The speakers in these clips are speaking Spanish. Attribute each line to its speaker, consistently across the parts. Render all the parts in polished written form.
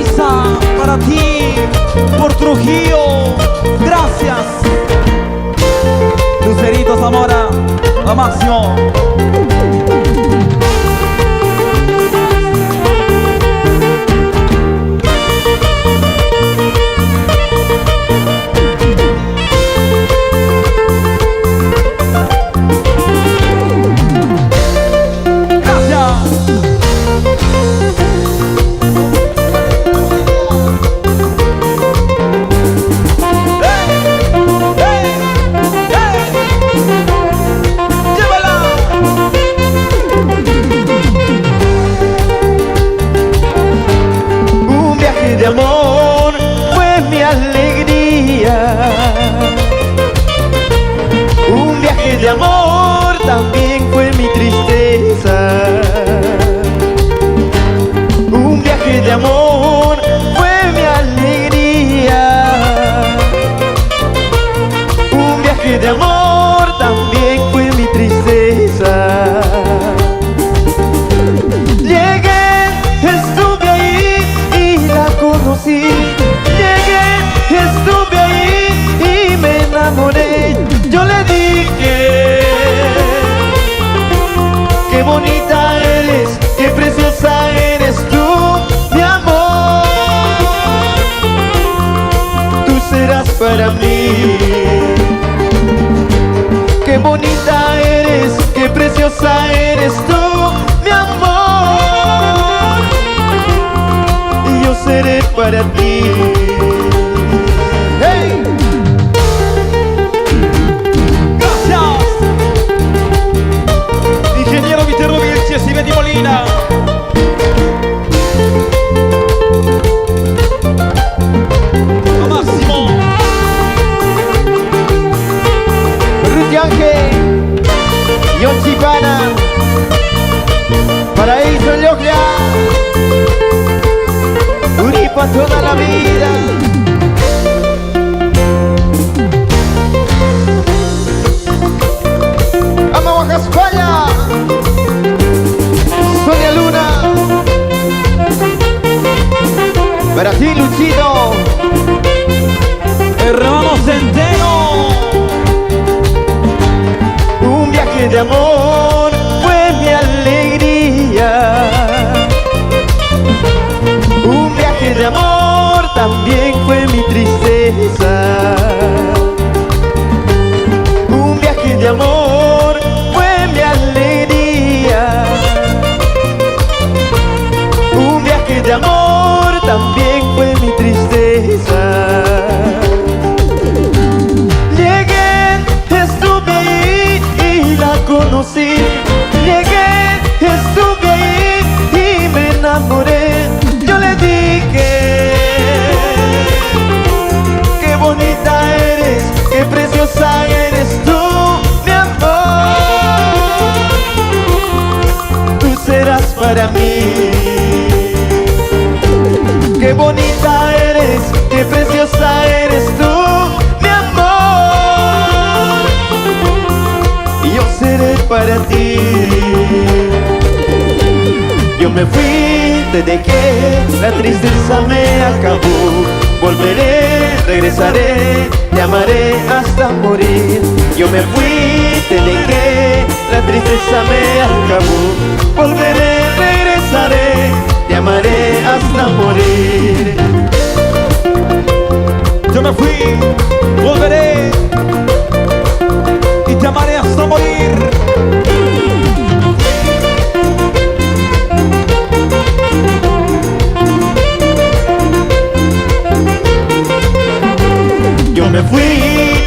Speaker 1: Isa, para ti, por Trujillo, gracias. Lucerito Zamora, lo máximo.
Speaker 2: De amor fue mi alegría, un viaje de amor también fue mi tristeza, un viaje de amor fue mi alegría, un viaje de amor también fue mi tristeza. Llegué, estuve ahí y me enamoré. Yo le dije, qué bonita eres, qué preciosa eres tú, mi amor. Tú serás para mí. Qué bonita eres, qué preciosa eres tú, mi amor. Yo seré para ti. ¡Hey!
Speaker 1: Gracias, ingeniero Viterbo Vilches y Betty Molina. Lo máximo.
Speaker 2: Ruth Ángel, Yon Chipana, Paraíso Lloclia, Uripa toda la vida. Ama Guajaspaya, Sonia Luna, para ti Luchito,
Speaker 1: Hermano Centeno.
Speaker 2: un viaje de amor fue mi alegría, un viaje de amor también fue mi tristeza, un viaje de amor fue mi alegría, un viaje de amor también fue mi tristeza. Llegué, estuve ahí y la conocí. Llegué, estuve ahí y me enamoré. Yo le dije, qué bonita eres, qué preciosa eres tú, mi amor. Tú serás para mí. Qué bonita eres, qué preciosa eres tú, mi amor. Y yo seré para ti. Yo me fui, te dejé, la tristeza me acabó. Volveré, regresaré, te amaré hasta morir. Yo me fui, te dejé, la tristeza me acabó. Volveré, regresaré, te amaré hasta morir.
Speaker 1: Yo me fui, volveré y te amaré hasta morir.
Speaker 2: Yo me fui,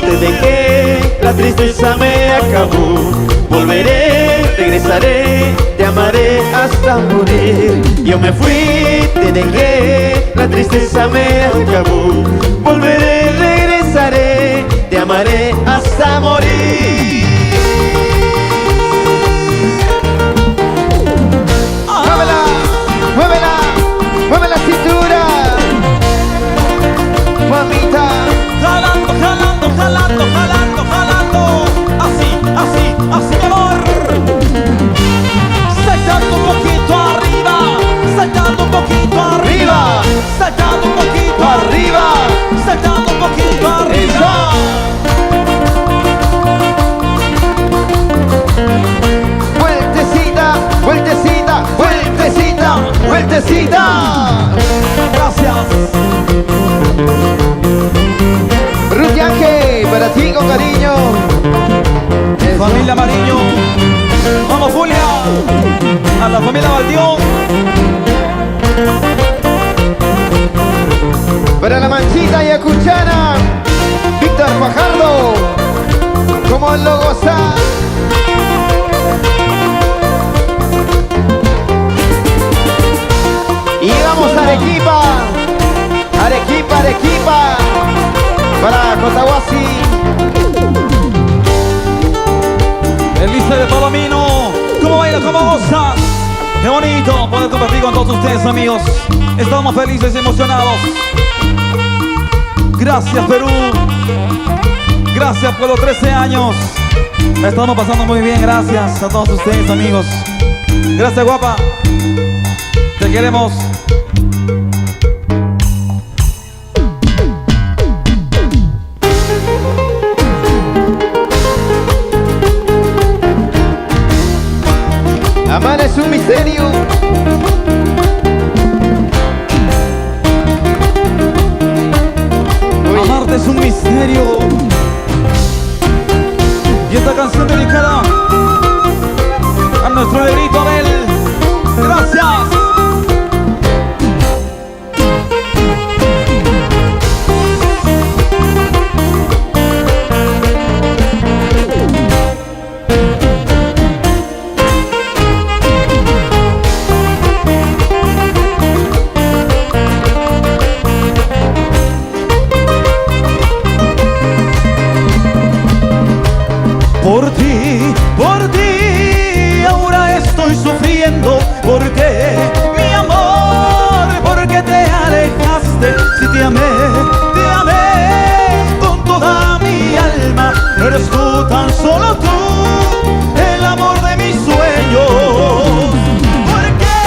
Speaker 2: te dejé, la tristeza me acabó. Volveré, regresaré, te amaré hasta morir. Yo me fui, te dejé, la tristeza me acabó. Volveré, regresaré, te amaré hasta morir. ¡Muévela! ¡Muévela! ¡Mueve la cintura! ¡Mamita!
Speaker 1: Jalando, jalando, jalando, jalando, jalando. Así, así, así, mi amor. Saltando un poquito arriba, saltando un poquito arriba. la familia Valdión.
Speaker 2: Para la Manchita y Acuchana, Víctor Fajardo, como lo goza. Y vamos a Arequipa, Arequipa, Arequipa, para Cotahuasi.
Speaker 1: Elisa de Palomino, ¿cómo baila, cómo goza? Qué bonito poder compartir con todos ustedes, amigos. Estamos felices y emocionados. Gracias, Perú. Gracias por los 13 años. La estamos pasando muy bien, gracias a todos ustedes, amigos. Gracias, guapa. Te queremos.
Speaker 2: Amar es un misterio.
Speaker 1: Amarte es un misterio. Y esta canción dedicada a nuestro negrito Abel. Gracias. Por ti, ahora estoy sufriendo. ¿Por qué, mi amor? ¿Por qué te alejaste? Si te amé con toda mi alma. Eres tú, tan solo tú, el amor de mis sueños. ¿Por qué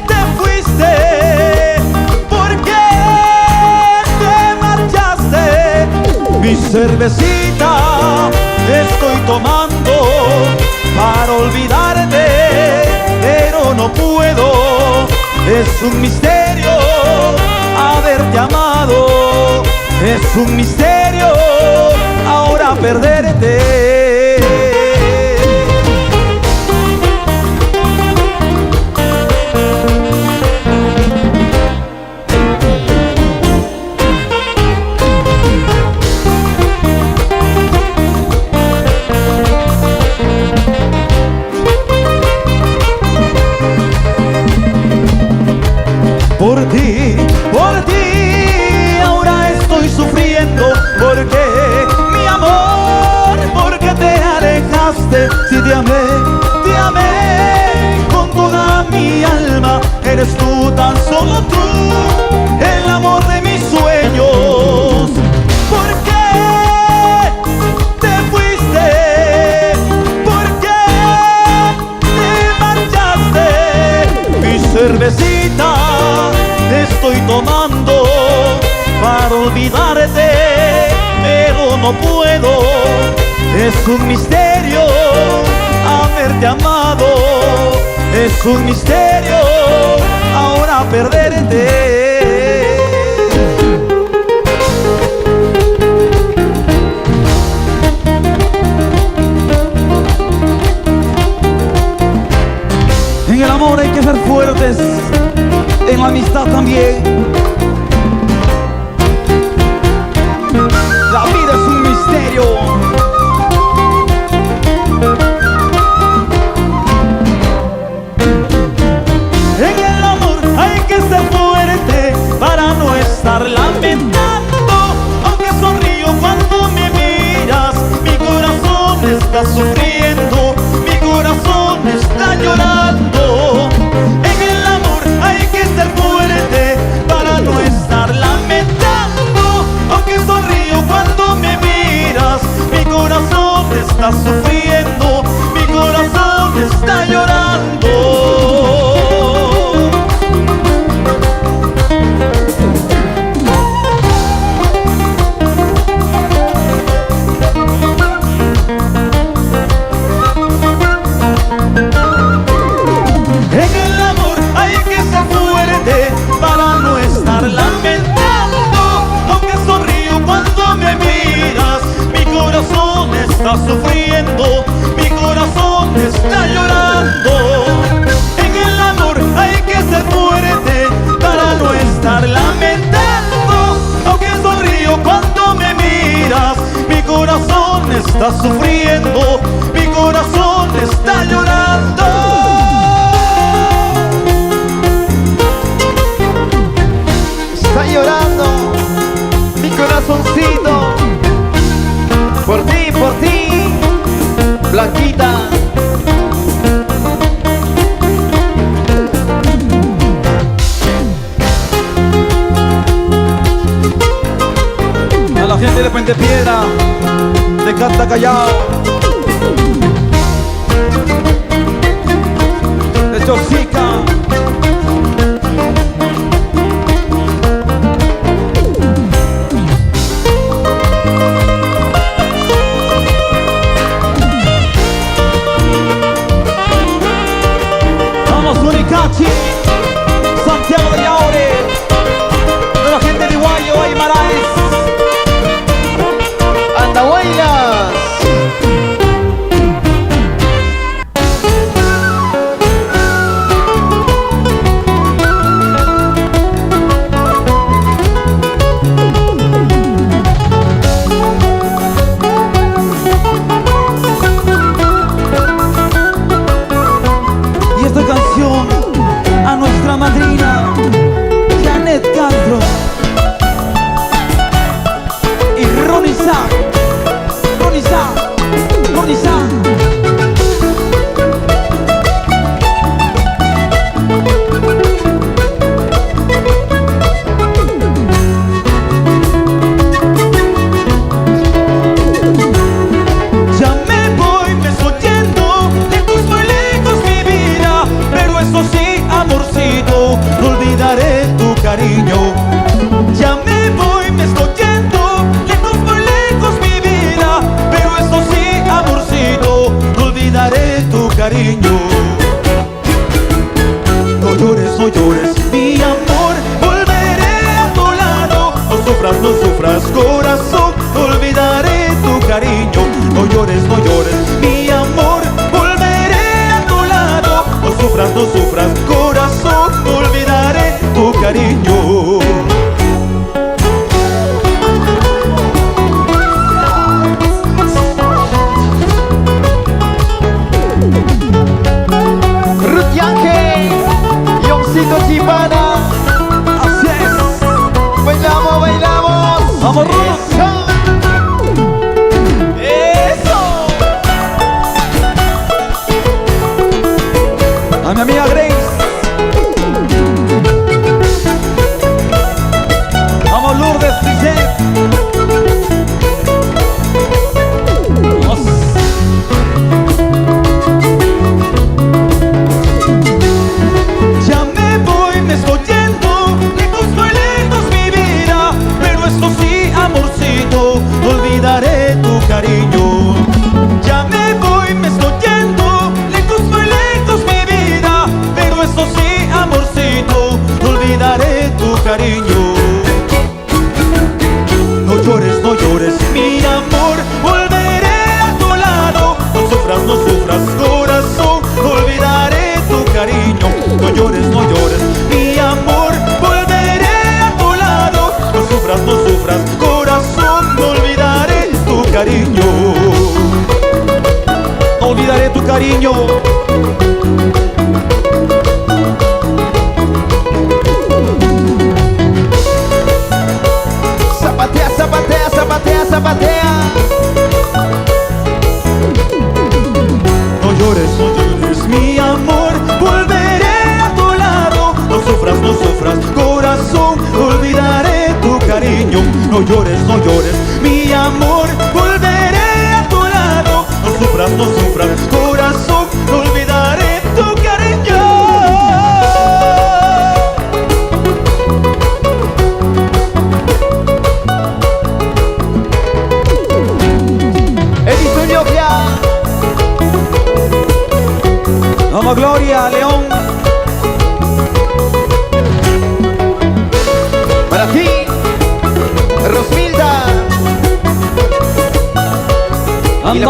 Speaker 1: te fuiste? ¿Por qué te marchaste? Mi cervecita estoy tomando para olvidarte, pero no puedo. Es un misterio haberte amado. Es un misterio ahora perderte. Por ti, ahora estoy sufriendo. ¿Por qué, mi amor? ¿Por qué te alejaste? Si te amé con toda mi alma. Eres tú, tan solo tú, el amor de mis sueños. ¿Por qué te fuiste? ¿Por qué te marchaste? Mi cervecita estoy tomando para olvidarte, pero no puedo. Es un misterio haberte amado. Es un misterio ahora perderte. En el amor hay que ser fuertes, en la amistad también. La vida es un misterio. En el amor hay que ser fuerte para no estar lamentando. Aunque sonrío cuando me miras, mi corazón está sufriendo, mi corazón está llorando. En el amor hay que ser fuerte para no estar lamentando. Aunque sonrío cuando me miras, mi corazón está sufriendo, mi corazón está llorando. Está sufriendo, mi corazón está llorando. está sufriendo, mi corazón está llorando.
Speaker 2: Está llorando mi corazoncito por ti, Blanquita.
Speaker 1: A la gente de Puente Piedra, de Canta Callao, de Chosica, vamos Unicachi, Santiago de Yaure, de la gente de Guayo y Maraes,
Speaker 2: Andahuaylas.
Speaker 1: y esta canción a nuestra madrina Janet Castro y Ronnie Sa. Ya me voy, me estoy yendo, lejos muy lejos mi vida, pero eso sí, amorcito, no olvidaré tu cariño. Ya me voy, me estoy yendo, lejos muy lejos mi vida, pero eso sí, amorcito, no olvidaré tu cariño. No llores, mi amor, volveré a tu lado. No sufras, corazón, no olvidaré tu cariño. No llores, mi amor, volveré a tu lado. No sufras, corazón, no olvidaré tu cariño.
Speaker 2: Ruth Yankee, Yoncito Chipana.
Speaker 1: Así es.
Speaker 2: Bailamos.
Speaker 1: Vamos, Ruth. Eso. A mi amiga Grace. Vamos, Lourdes, Bridget. Vamos. Ya me voy, me estoy yendo, lejos muy lejos mi vida, pero esto sí, amorcito, no olvidaré tu cariño. Ya me voy, me estoy yendo, lejos muy lejos mi vida, pero esto sí, amorcito, no olvidaré tu cariño. No llores, mi amor, volveré a tu lado. No sufras, corazón, no olvidaré tu cariño. No llores, mi amor, volveré a tu lado. No sufras, corazón, no olvidaré tu cariño. No olvidaré tu cariño.
Speaker 2: Zapatea.
Speaker 1: No llores, mi amor, volveré a tu lado. No sufras, corazón, olvidaré tu cariño. No llores, mi amor, volveré a tu lado. No sufras, corazón, olvidaré tu cariño. Vamos, Gloria, León.
Speaker 2: Para ti, Rosmilda.
Speaker 1: Anda,